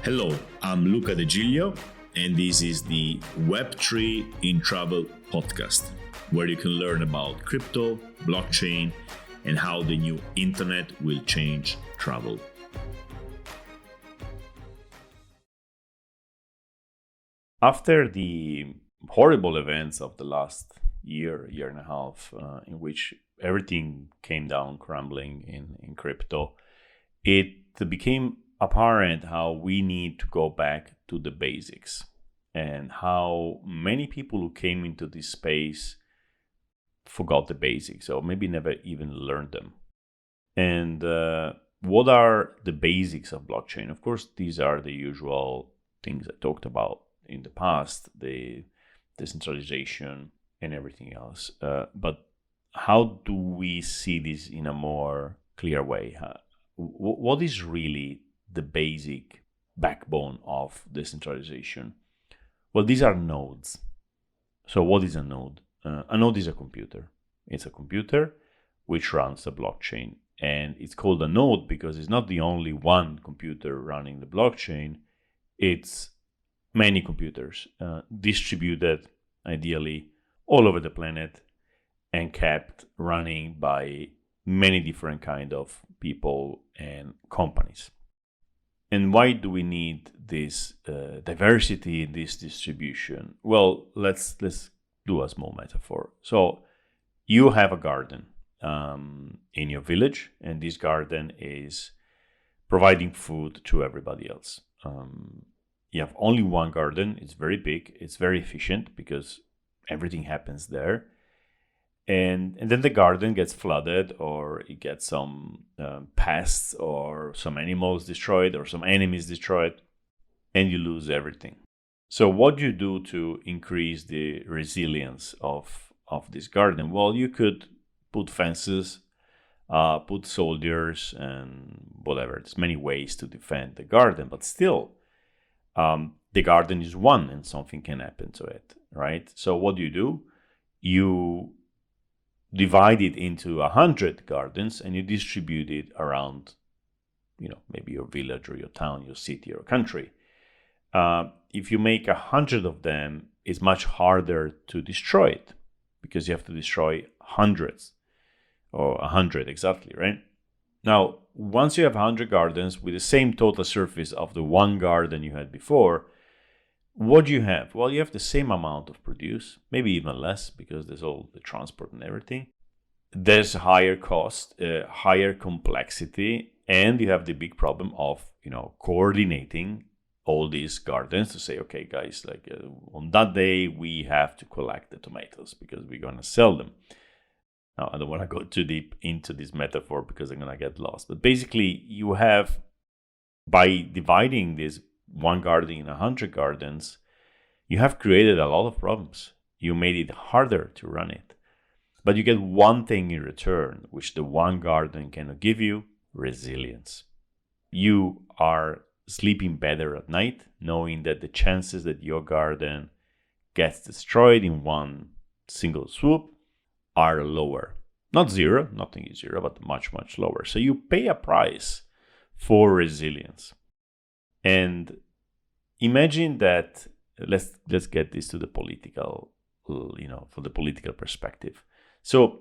Hello, I'm Luca De Giglio, and this is the Web3 in Travel podcast, where you can learn about crypto, blockchain, and how the new internet will change travel. After the horrible events of the last year and a half, in which everything came down crumbling in crypto, it became apparent how we need to go back to the basics and how many people who came into this space forgot the basics or maybe never even learned them. And what are the basics of blockchain? Of course, these are the usual things I talked about in the past, the decentralization and everything else. But how do we see this in a more clear way? What is really the basic backbone of decentralization? Well, these are nodes. So what is a node? A node is a computer. It's a computer which runs a blockchain. And it's called a node because it's not the only one computer running the blockchain. It's many computers distributed ideally all over the planet and kept running by many different kind of people and companies. And why do we need this diversity in this distribution? Well, let's do a small metaphor. So you have a garden in your village, and this garden is providing food to everybody else. You have only one garden. It's very big. It's very efficient because everything happens there. And then the garden gets flooded, or it gets some pests or some animals destroyed or some enemies destroyed, and you lose everything. So what do you do to increase the resilience of this garden? Well, you could put fences, put soldiers, and whatever. There's many ways to defend the garden, but still, the garden is one and something can happen to it, right? So what do? You divide it into 100 gardens and you distribute it around, maybe your village or your town, your city or country. If you make 100 of them, it's much harder to destroy it because you have to destroy hundreds or 100 exactly, right? Now, once you have 100 gardens with the same total surface of the one garden you had before, what do you have? Well, you have the same amount of produce, maybe even less because there's all the transport and everything. There's higher cost, higher complexity, and you have the big problem of, coordinating all these gardens to say, okay, guys, on that day, we have to collect the tomatoes because we're going to sell them. Now, I don't want to go too deep into this metaphor because I'm going to get lost. But basically, you have, by dividing this one garden in 100 gardens, you have created a lot of problems. You made it harder to run it. But you get one thing in return, which the one garden cannot give you: resilience. You are sleeping better at night, knowing that the chances that your garden gets destroyed in one single swoop are lower. Not zero, nothing is zero, but much, much lower. So you pay a price for resilience. And imagine that, let's get this to the political, for the political perspective. So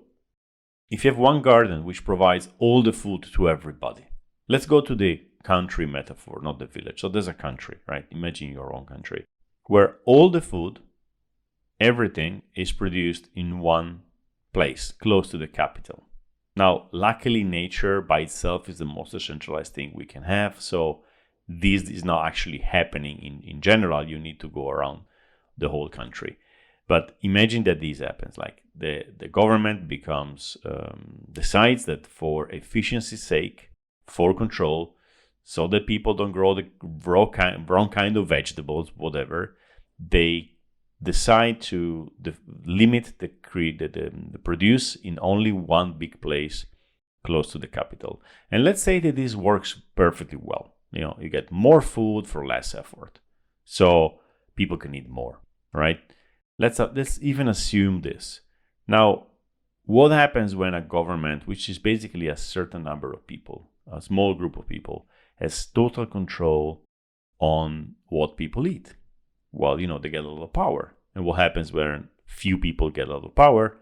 if you have one garden which provides all the food to everybody, let's go to the country metaphor, not the village. So there's a country, right? Imagine your own country where all the food, everything is produced in one place close to the capital. Now, luckily, nature by itself is the most decentralized thing we can have. So this is not actually happening in general. You need to go around the whole country. But imagine that this happens, like the government decides that for efficiency's sake, for control, so that people don't grow the wrong kind of vegetables, whatever, they decide to limit the produce in only one big place close to the capital. And let's say that this works perfectly well. You get more food for less effort. So people can eat more, right? Let's even assume this. Now, what happens when a government, which is basically a certain number of people, a small group of people, has total control on what people eat. Well, they get a lot of power. And what happens when few people get a lot of power?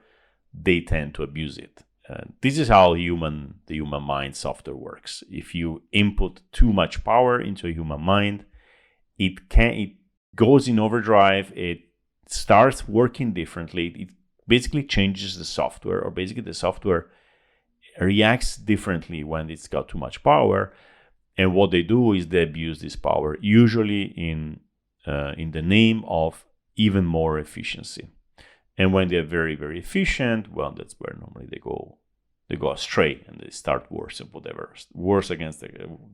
They tend to abuse it. This is how the human mind software works. If you input too much power into a human mind, it goes in overdrive. It starts working differently. It basically changes the software, or basically the software reacts differently when it's got too much power. And what they do is they abuse this power, usually in the name of even more efficiency. And when they're very, very efficient, well, that's where normally they go astray, and they start wars against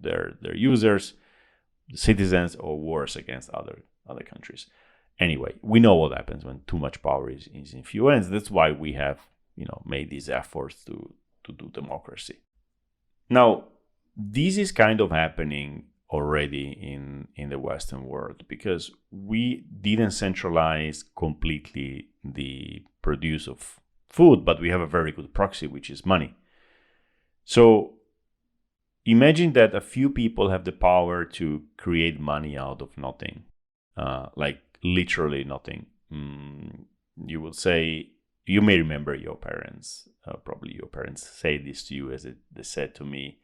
their users, the citizens, or wars against other countries. Anyway, we know what happens when too much power is in few hands. That's why we have made these efforts to do democracy. Now, this is kind of happening already in the Western world, because we didn't centralize completely the produce of food, but we have a very good proxy, which is money. So imagine that a few people have the power to create money out of nothing, like literally nothing. You will say, you may remember your parents, probably your parents say this to you, as they said to me,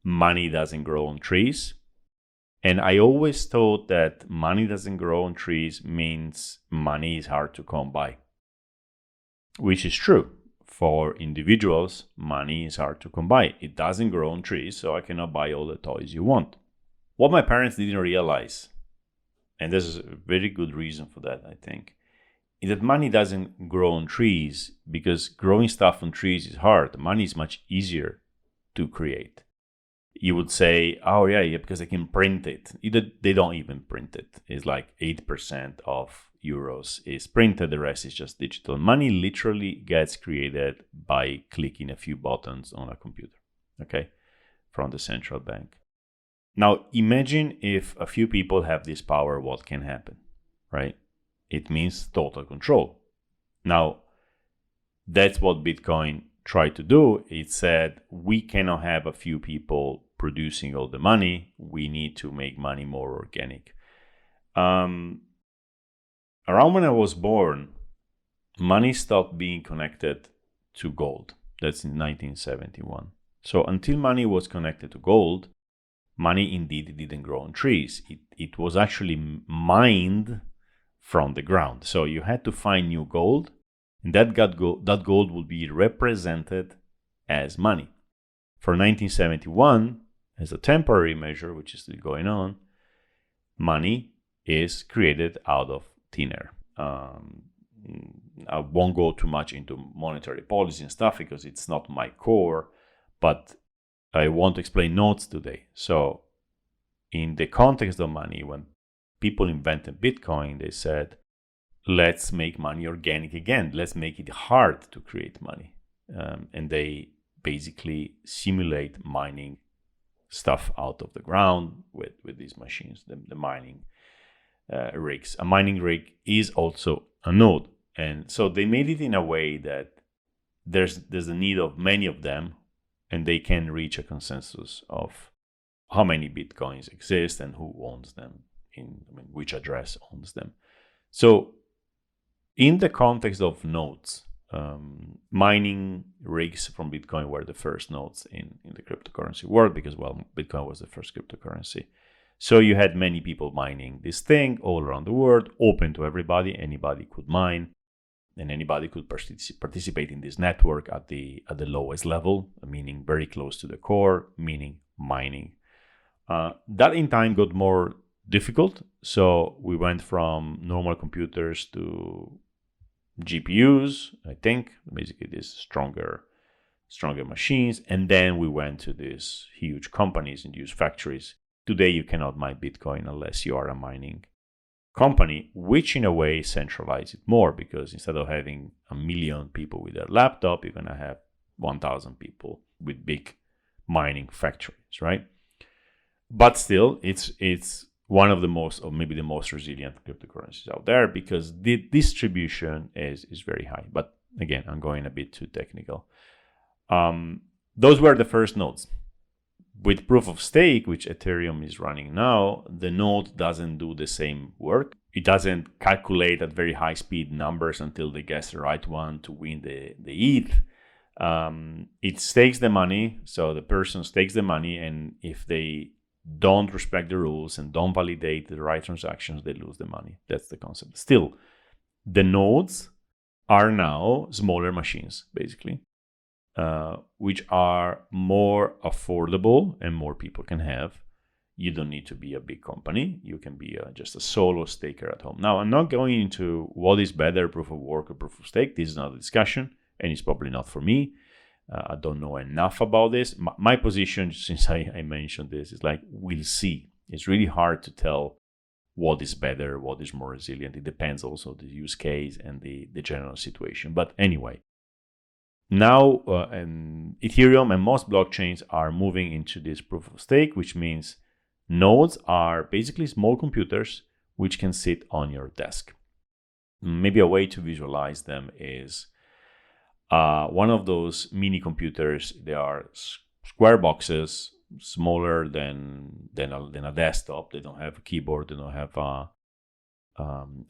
money doesn't grow on trees. And I always thought that money doesn't grow on trees means money is hard to come by, which is true. For individuals, money is hard to come by. It doesn't grow on trees, so I cannot buy all the toys you want. What my parents didn't realize, and there's a very good reason for that, I think, is that money doesn't grow on trees because growing stuff on trees is hard. Money is much easier to create. You would say, oh yeah, because I can print it. They don't even print it. It's like 8% of euros is printed. The rest is just digital. Money literally gets created by clicking a few buttons on a computer, okay, from the central bank. Now, imagine if a few people have this power, what can happen, right? It means total control. Now, that's what Bitcoin tried to do. It said, we cannot have a few people producing all the money. We need to make money more organic. Around when I was born, money stopped being connected to gold. That's in 1971. So until money was connected to gold, money indeed didn't grow on trees. It was actually mined from the ground. So you had to find new gold, and that gold would be represented as money. For 1971, as a temporary measure, which is still going on, money is created out of thin air. I won't go too much into monetary policy and stuff because it's not my core, but I want to explain notes today. So in the context of money, when people invented Bitcoin, they said, let's make money organic again. Let's make it hard to create money. And they basically simulate mining stuff out of the ground with these machines, the mining rigs. A mining rig is also a node. And so they made it in a way that there's a need of many of them, and they can reach a consensus of how many Bitcoins exist and who owns them, which address owns them. So in the context of nodes, mining rigs from Bitcoin were the first nodes in the cryptocurrency world because, well, Bitcoin was the first cryptocurrency. So you had many people mining this thing all around the world, open to everybody. Anybody could mine, and anybody could participate in this network at the lowest level, meaning very close to the core, meaning mining. That in time got more difficult. So we went from normal computers to GPUs, I think, basically these stronger machines. And then we went to these huge companies and huge factories. Today, you cannot mine Bitcoin unless you are a mining company, which in a way centralizes it more, because instead of having 1 million people with their laptop, you're going to have 1,000 people with big mining factories, right? But still, it's one of the most, or maybe the most resilient cryptocurrencies out there because the distribution is very high. But again, I'm going a bit too technical. Those were the first nodes. With proof of stake, which Ethereum is running now, the node doesn't do the same work. It doesn't calculate at very high speed numbers until they guess the right one to win the ETH. It stakes the money, so the person stakes the money, and if they don't respect the rules and don't validate the right transactions, they lose the money. That's the concept. Still, the nodes are now smaller machines, basically, which are more affordable and more people can have. You don't need to be a big company. You can be just a solo staker at home. Now, I'm not going into what is better, proof of work or proof of stake. This is not a discussion, and it's probably not for me. I don't know enough about this. My position, since I mentioned this, is like, we'll see. It's really hard to tell what is better, what is more resilient. It depends also the use case and the general situation. But anyway, now Ethereum and most blockchains are moving into this proof of stake, which means nodes are basically small computers which can sit on your desk. Maybe a way to visualize them is one of those mini computers. They are square boxes, smaller than a desktop. They don't have a keyboard. They don't have a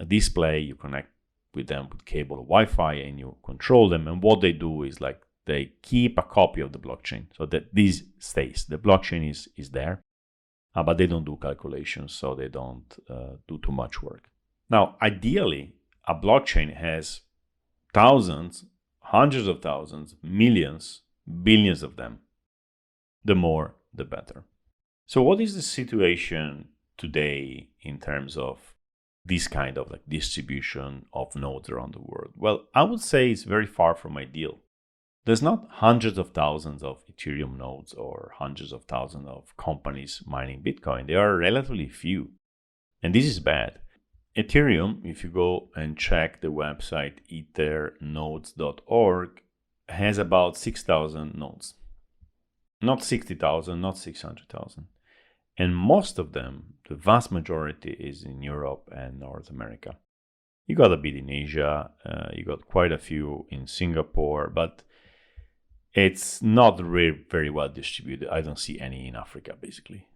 display. You connect with them with cable or Wi-Fi, and you control them. And what they do is like they keep a copy of the blockchain, so that this stays. The blockchain is there, but they don't do calculations, so they don't do too much work. Now, ideally, a blockchain has thousands, hundreds of thousands, millions, billions of them. The more, the better. So what is the situation today in terms of this kind of like distribution of nodes around the world? Well, I would say it's very far from ideal. There's not hundreds of thousands of Ethereum nodes or hundreds of thousands of companies mining Bitcoin. There are relatively few. And this is bad. Ethereum, if you go and check the website ethernodes.org, has about 6,000 nodes. Not 60,000, not 600,000. And most of them, the vast majority, is in Europe and North America. You got a bit in Asia, you got quite a few in Singapore, but it's not really very well distributed. I don't see any in Africa, basically,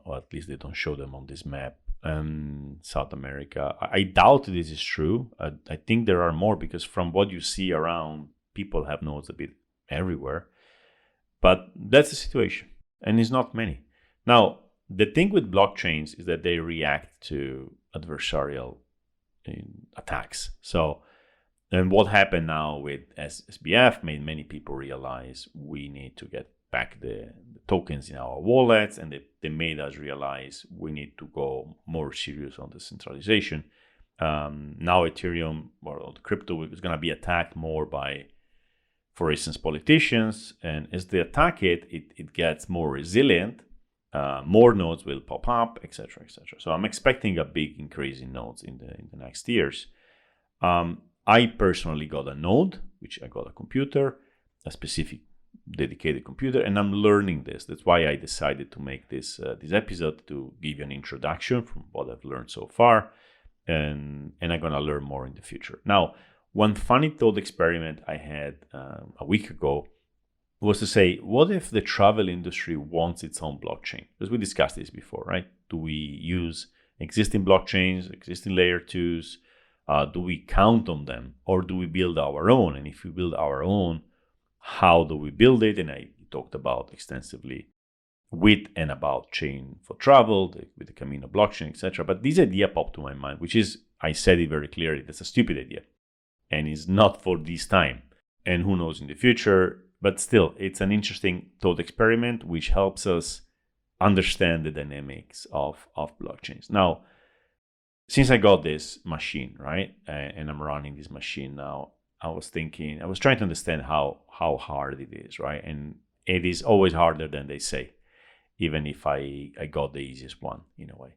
or at least they don't show them on this map. South America, I doubt this is true. I think there are more, because from what you see around, people have nodes a bit everywhere. But that's the situation, and it's not many. Now, the thing with blockchains is that they react to adversarial attacks. So, and what happened now with SBF made many people realize we need to get back the tokens in our wallets, and they made us realize we need to go more serious on decentralization. Now Ethereum, or the crypto, is going to be attacked more by, for instance, politicians, and as they attack it gets more resilient. More nodes will pop up, etc., etc. So I'm expecting a big increase in nodes in the next years. I personally got a node, which I got a computer, a specific dedicated computer, and I'm learning this. That's why I decided to make this episode, to give you an introduction from what I've learned so far, and I'm gonna learn more in the future. Now, one funny thought experiment I had a week ago was to say, what if the travel industry wants its own blockchain? Because we discussed this before, right? Do we use existing blockchains, existing layer 2s? Do we count on them, or do we build our own? And if we build our own, how do we build it? And I talked about extensively with and about chain for travel, with the Camino blockchain, etc. But this idea popped to my mind, which is, I said it very clearly, that's a stupid idea. And it's not for this time. And who knows in the future, but still, it's an interesting thought experiment, which helps us understand the dynamics of blockchains. Now, since I got this machine, right, and I'm running this machine now, I was trying to understand how hard it is, right? And it is always harder than they say, even if I got the easiest one in a way.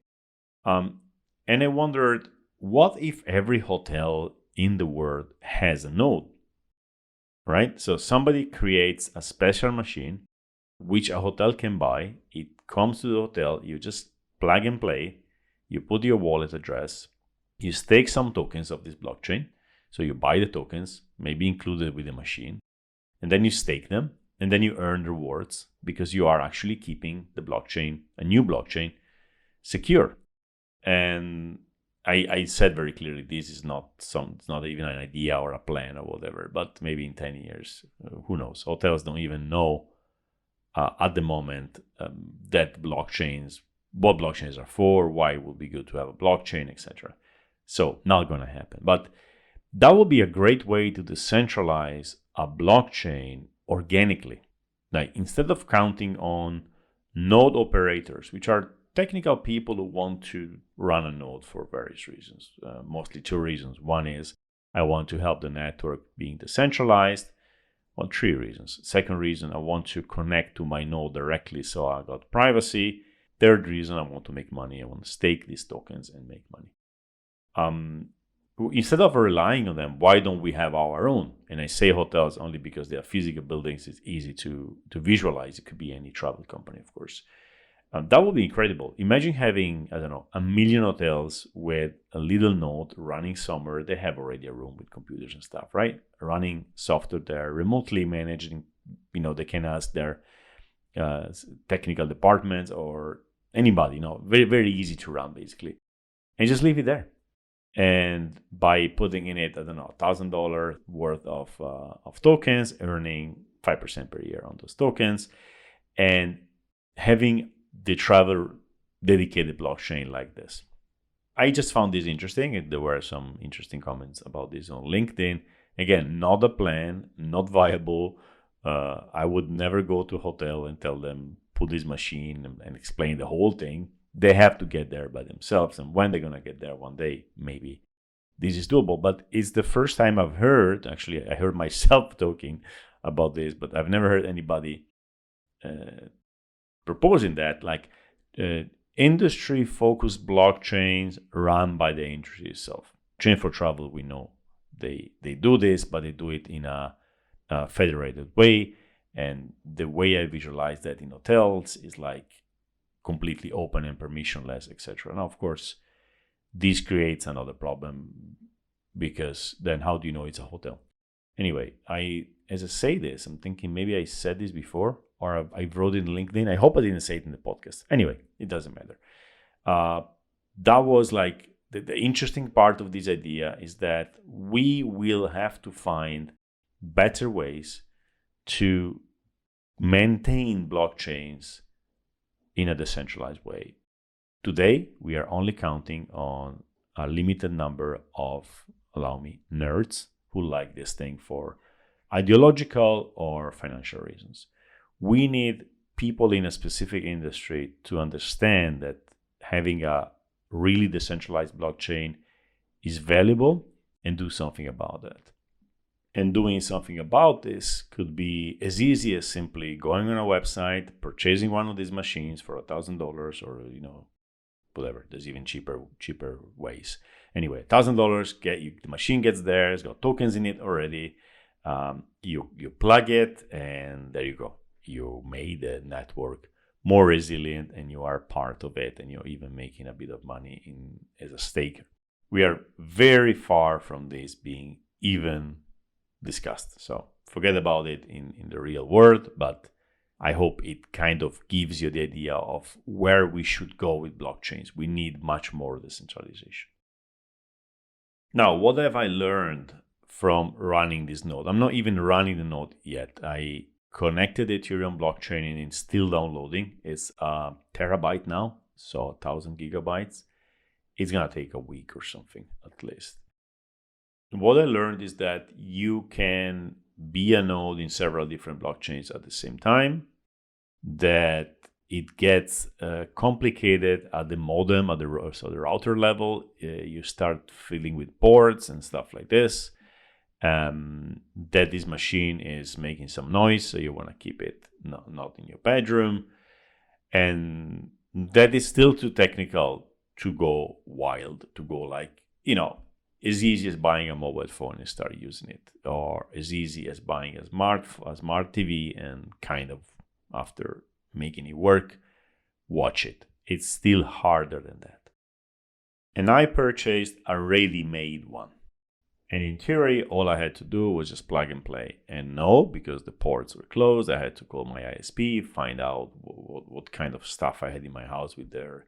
And I wondered, what if every hotel in the world has a node, right? So somebody creates a special machine, which a hotel can buy. It comes to the hotel, you just plug and play, you put your wallet address, you stake some tokens of this blockchain. So you buy the tokens, maybe included with the machine, and then you stake them. and then you earn rewards because you are actually keeping the blockchain, a new blockchain, secure. And I said very clearly, this is it's not even an idea or a plan or whatever, but maybe in 10 years, who knows? Hotels don't even know at the moment what blockchains are for, why it would be good to have a blockchain, etc. So not going to happen. But that would be a great way to decentralize a blockchain organically. Like instead of counting on node operators, which are technical people who want to run a node for various reasons, mostly two reasons. One is I want to help the network being decentralized. Well, three reasons. Second reason, I want to connect to my node directly, so I got privacy. Third reason, I want to make money. I want to stake these tokens and make money. Instead of relying on them, why don't we have our own? And I say hotels only because they are physical buildings. It's easy to visualize. It could be any travel company, of course. That would be incredible. Imagine having, 1 million hotels with a little node running somewhere. They have already a room with computers and stuff, right? Running software there, remotely managing. They can ask their technical departments or anybody. Very, very easy to run, basically. And just leave it there. And by putting in it, $1,000 worth of tokens, earning 5% per year on those tokens, and having the travel dedicated blockchain like this. I just found this interesting, and there were some interesting comments about this on LinkedIn. Again, not a plan, not viable. I would never go to a hotel and tell them, put this machine and explain the whole thing. They have to get there by themselves. And when they're going to get there one day, maybe this is doable. But it's the first time I've heard, actually, I heard myself talking about this, but I've never heard anybody proposing that, like industry-focused blockchains run by the industry itself. Chain for Travel, we know they do this, but they do it in a federated way. And the way I visualize that in hotels is like completely open and permissionless, etc. Now, of course, this creates another problem because then how do you know it's a hotel? Anyway, as I say this, I'm thinking maybe I said this before or I wrote it in LinkedIn. I hope I didn't say it in the podcast. Anyway, it doesn't matter. That was like the interesting part of this idea is that we will have to find better ways to maintain blockchains in a decentralized way. Today, we are only counting on a limited number of, allow me, nerds who like this thing for ideological or financial reasons. We need people in a specific industry to understand that having a really decentralized blockchain is valuable and do something about that. And doing something about this could be as easy as simply going on a website, purchasing one of these machines for $1,000 or, whatever. There's even cheaper ways. Anyway, $1,000, the machine gets there. It's got tokens in it already. You plug it, and there you go. You made the network more resilient, and you are part of it, and you're even making a bit of money as a staker. We are very far from this being even discussed. So forget about it in the real world, but I hope it kind of gives you the idea of where we should go with blockchains. We need much more decentralization. Now, what have I learned from running this node? I'm not even running the node yet. I connected the Ethereum blockchain and it's still downloading. It's a terabyte now, so 1,000 gigabytes. It's going to take a week or something at least. What I learned is that you can be a node in several different blockchains at the same time, that it gets complicated at the modem, at the router level. You start filling with ports and stuff like this. That this machine is making some noise, so you want to keep it not in your bedroom. And that is still too technical to go wild, to go like, as easy as buying a mobile phone and start using it, or as easy as buying a smart TV and kind of, after making it work, watch it. It's still harder than that. And I purchased a ready-made one. And in theory, all I had to do was just plug and play. And no, because the ports were closed, I had to call my ISP, find out what kind of stuff I had in my house with their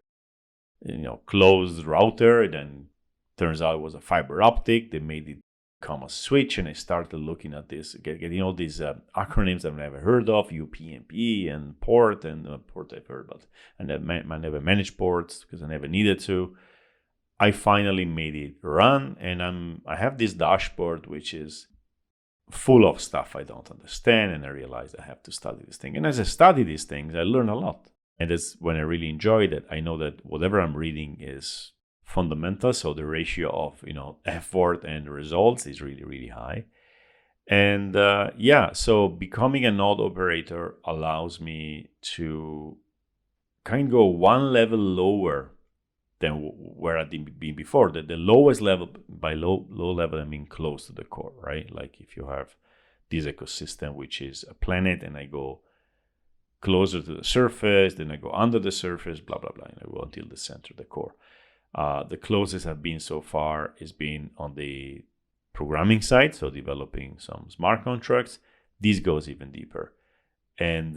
closed router. Then turns out it was a fiber optic. They made it come a switch, and I started looking at this, getting all these acronyms I've never heard of, UPnP and port, and port I've heard, but I never managed ports because I never needed to. I finally made it run, and I have this dashboard which is full of stuff I don't understand, and I realized I have to study this thing. And as I study these things, I learn a lot. And that's when I really enjoy that. I know that whatever I'm reading is fundamental, so the ratio of effort and results is really, really high. And so becoming a node operator allows me to kind of go one level lower than where I'd been before. The lowest level, by low level, I mean close to the core, right? Like if you have this ecosystem, which is a planet, and I go closer to the surface, then I go under the surface, blah, blah, blah, and I go until the center, the core. The closest I've been so far is been on the programming side, so developing some smart contracts. This goes even deeper. And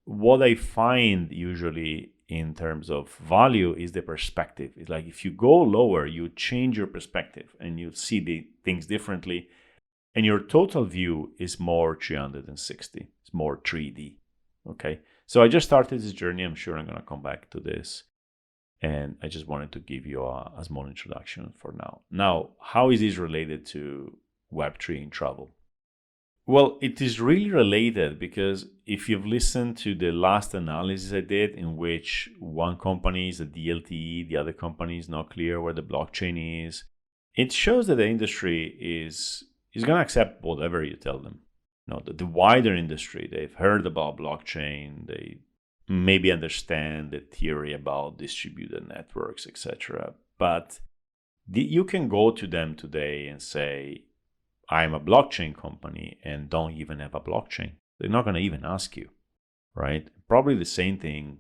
what I find usually in terms of value is the perspective. It's like if you go lower, you change your perspective and you see the things differently. And your total view is more 360. It's more 3D. Okay. So I just started this journey. I'm sure I'm going to come back to this. And I just wanted to give you a small introduction for now. Now, how is this related to Web3 in travel? Well, it is really related because if you've listened to the last analysis I did, in which one company is a DLT, the other company is not clear where the blockchain is, it shows that the industry is going to accept whatever you tell them. The wider industry, they've heard about blockchain, they maybe understand the theory about distributed networks, etc. But you can go to them today and say, I'm a blockchain company, and don't even have a blockchain. They're not going to even ask you, right? Probably the same thing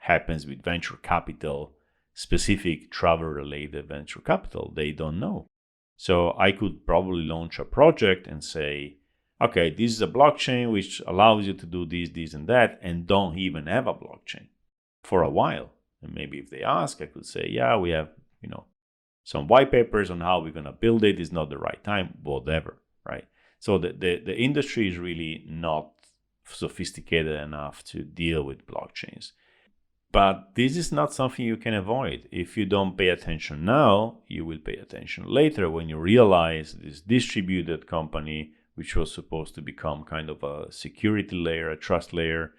happens with venture capital, specific travel-related venture capital. They don't know. So I could probably launch a project and say, okay, this is a blockchain which allows you to do this, and that, and don't even have a blockchain for a while. And maybe if they ask, I could say, yeah, we have, some white papers on how we're going to build it. It's not the right time, whatever, right? So the industry is really not sophisticated enough to deal with blockchains. But this is not something you can avoid. If you don't pay attention now, you will pay attention later when you realize this distributed company, which was supposed to become kind of a security layer, a trust layer,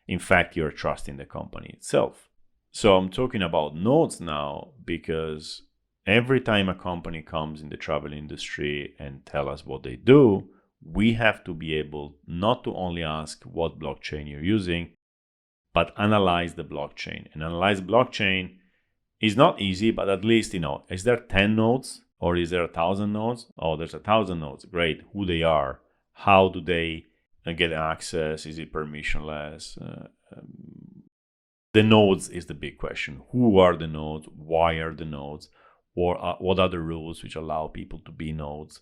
in fact, you're trusting the company itself. So I'm talking about nodes now because every time a company comes in the travel industry and tell us what they do, we have to be able not to only ask what blockchain you're using, but analyze the blockchain. And analyze blockchain is not easy, but at least, is there 10 nodes or is there 1,000 nodes? Oh, there's 1,000 nodes. Great. Who they are? How do they get access? Is it permissionless? The nodes is the big question. Who are the nodes? Why are the nodes? Or what are the rules which allow people to be nodes?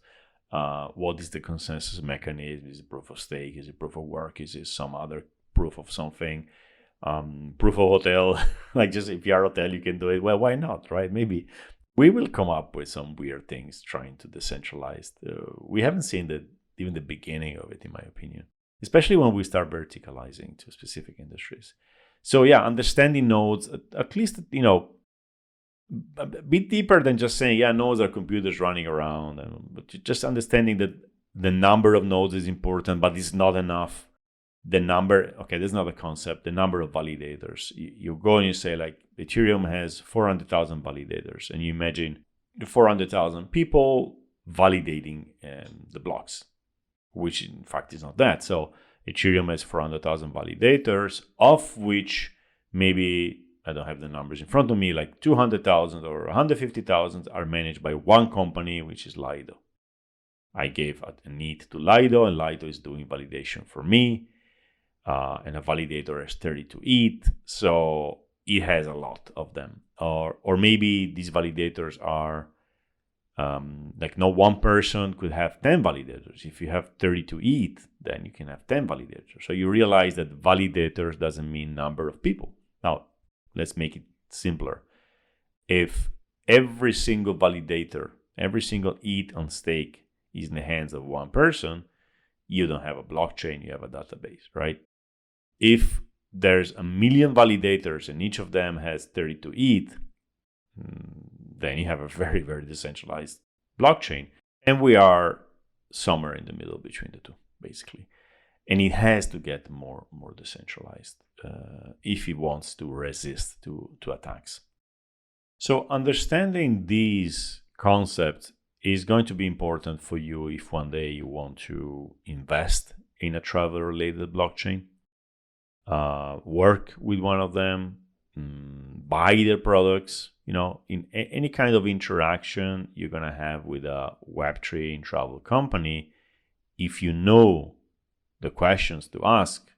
What is the consensus mechanism? Is it proof of stake? Is it proof of work? Is it some other proof of something? Proof of hotel? Like just if you're a hotel, you can do it. Well, why not, right? Maybe we will come up with some weird things trying to decentralize. We haven't seen even the beginning of it, in my opinion, especially when we start verticalizing to specific industries. So yeah, understanding nodes, at least, a bit deeper than just saying, nodes are computers running around, but just understanding that the number of nodes is important, but it's not enough. The number, okay, that's not a concept. The number of validators. You go and you say, like, Ethereum has 400,000 validators, and you imagine the 400,000 people validating the blocks, which in fact is not that. So Ethereum has 400,000 validators, of which maybe, I don't have the numbers in front of me, like 200,000 or 150,000 are managed by one company, which is Lido. I gave a need to Lido, and Lido is doing validation for me. And a validator has 32 ETH, so it has a lot of them. Or maybe these validators are Like no one person could have 10 validators. If you have 32 ETH, then you can have 10 validators. So you realize that validators doesn't mean number of people. Now, let's make it simpler. If every single validator, every single ETH on stake is in the hands of one person, you don't have a blockchain, you have a database, right? If there's 1 million validators and each of them has 32 ETH, then you have a very, very decentralized blockchain. And we are somewhere in the middle between the two, basically. And it has to get more decentralized if it wants to resist to attacks. So understanding these concepts is going to be important for you if one day you want to invest in a travel-related blockchain, work with one of them, buy their products. In any kind of interaction you're going to have with a Web3 in travel company, if you know the questions to ask,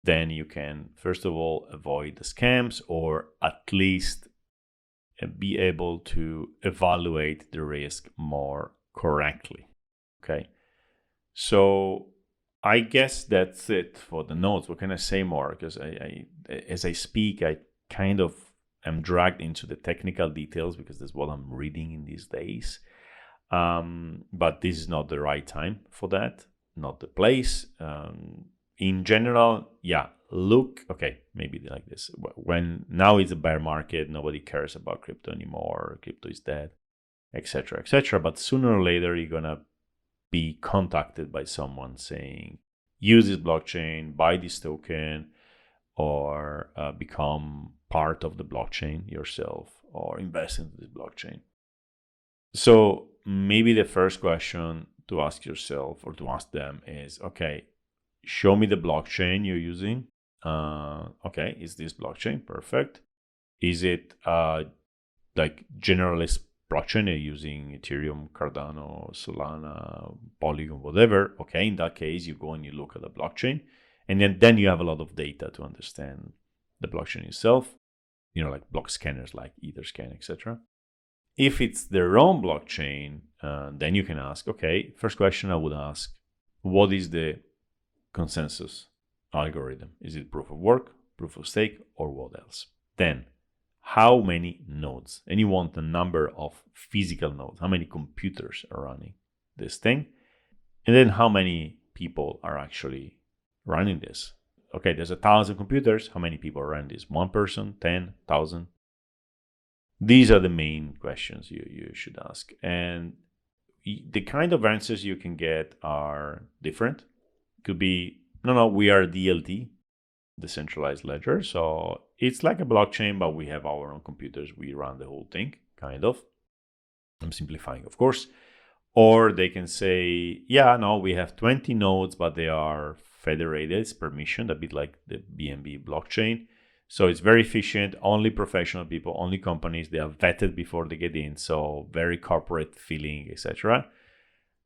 then you can, first of all, avoid the scams, or at least be able to evaluate the risk more correctly. Okay. So I guess that's it for the notes. What can I say more? Because I as I speak, I kind of am dragged into the technical details because that's what I'm reading in these days. But this is not the right time for that, not the place. In general, maybe like this. When now it's a bear market, nobody cares about crypto anymore. Crypto is dead, etc., etc. But sooner or later, you're gonna be contacted by someone saying, use this blockchain, buy this token, or become part of the blockchain yourself, or invest into this blockchain. So maybe the first question to ask yourself or to ask them is, okay, show me the blockchain you're using. Okay, is this blockchain? Perfect. Is it like generalist blockchain? You're using Ethereum, Cardano, Solana, Polygon, whatever. Okay, in that case, you go and you look at the blockchain, and then you have a lot of data to understand the blockchain itself. Like block scanners like Etherscan, etc. If it's their own blockchain, then you can ask, okay, first question I would ask, what is the consensus algorithm? Is it proof of work, proof of stake, or what else? Then, how many nodes? And you want the number of physical nodes. How many computers are running this thing? And then how many people are actually running this? Okay, there's 1,000 computers. How many people are running this? 1 person, 10, 1,000? These are the main questions you should ask. And the kind of answers you can get are different. Could be, no, we are DLT, decentralized ledger. So it's like a blockchain, but we have our own computers. We run the whole thing, kind of. I'm simplifying, of course. Or they can say, we have 20 nodes, but they are federated, it's permissioned, a bit like the BNB blockchain. So it's very efficient, only professional people, only companies, they are vetted before they get in. So very corporate feeling, etc.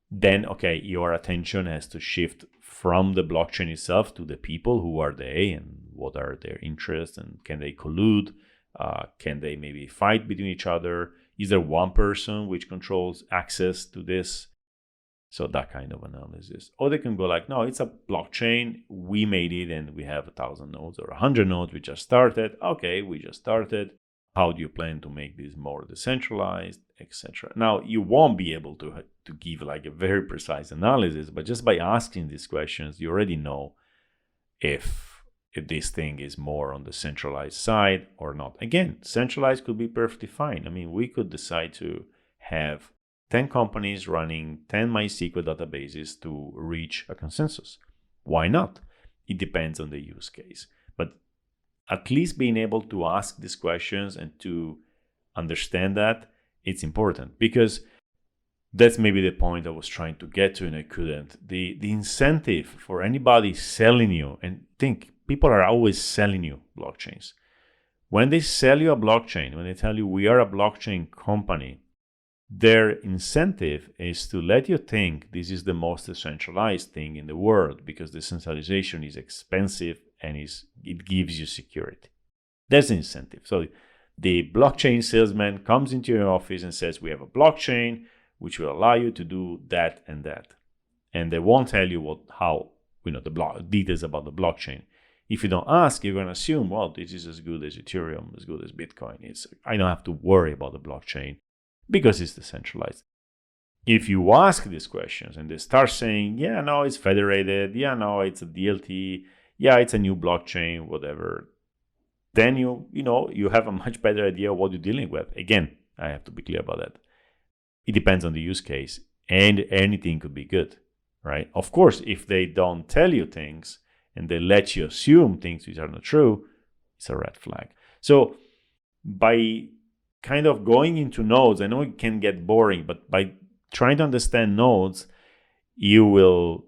Then, okay, your attention has to shift from the blockchain itself to the people. Who are they and what are their interests, and can they collude? Can they maybe fight between each other? Is there one person which controls access to this? So that kind of analysis. Or they can go like, no, it's a blockchain. We made it and we have 1,000 nodes or 100 nodes. We just started. Okay, we just started. How do you plan to make this more decentralized, etc.? Now, you won't be able to give like a very precise analysis, but just by asking these questions, you already know if this thing is more on the centralized side or not. Again, centralized could be perfectly fine. I mean, we could decide to have 10 companies running 10 MySQL databases to reach a consensus. Why not? It depends on the use case. But at least being able to ask these questions and to understand that, it's important, because that's maybe the point I was trying to get to and I couldn't. The incentive for anybody selling you, and think, people are always selling you blockchains. When they sell you a blockchain, when they tell you we are a blockchain company, their incentive is to let you think this is the most decentralized thing in the world, because decentralization is expensive and it gives you security. That's the incentive. So The blockchain salesman comes into your office and says, we have a blockchain which will allow you to do that and that. And they won't tell you the details about the blockchain. If you don't ask, you're going to assume, well, this is as good as Ethereum, as good as Bitcoin. I don't have to worry about the blockchain because it's decentralized. If you ask these questions and they start saying, yeah, no, it's federated. Yeah, no, it's a DLT. Yeah, it's a new blockchain, whatever. Then you have a much better idea of what you're dealing with. Again, I have to be clear about that. It depends on the use case, and anything could be good, right? Of course, if they don't tell you things and they let you assume things which are not true, it's a red flag. So by kind of going into nodes, I know it can get boring, but by trying to understand nodes, you will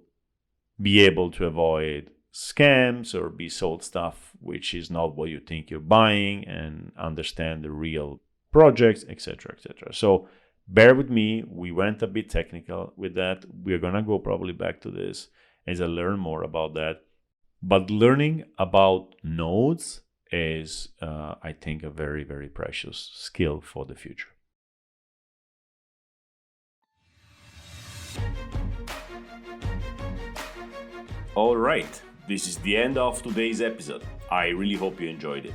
be able to avoid scams or be sold stuff which is not what you think you're buying, and understand the real projects, etc., etc. So bear with me, we went a bit technical with that. We're gonna go probably back to this as I learn more about that. But learning about nodes is, I think, a very, very precious skill for the future. All right, this is the end of today's episode. I really hope you enjoyed it.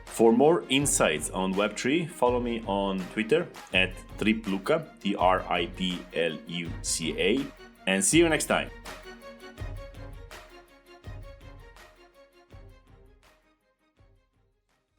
For more insights on Web3, follow me on Twitter at tripluca, TRIPLUCA, and see you next time.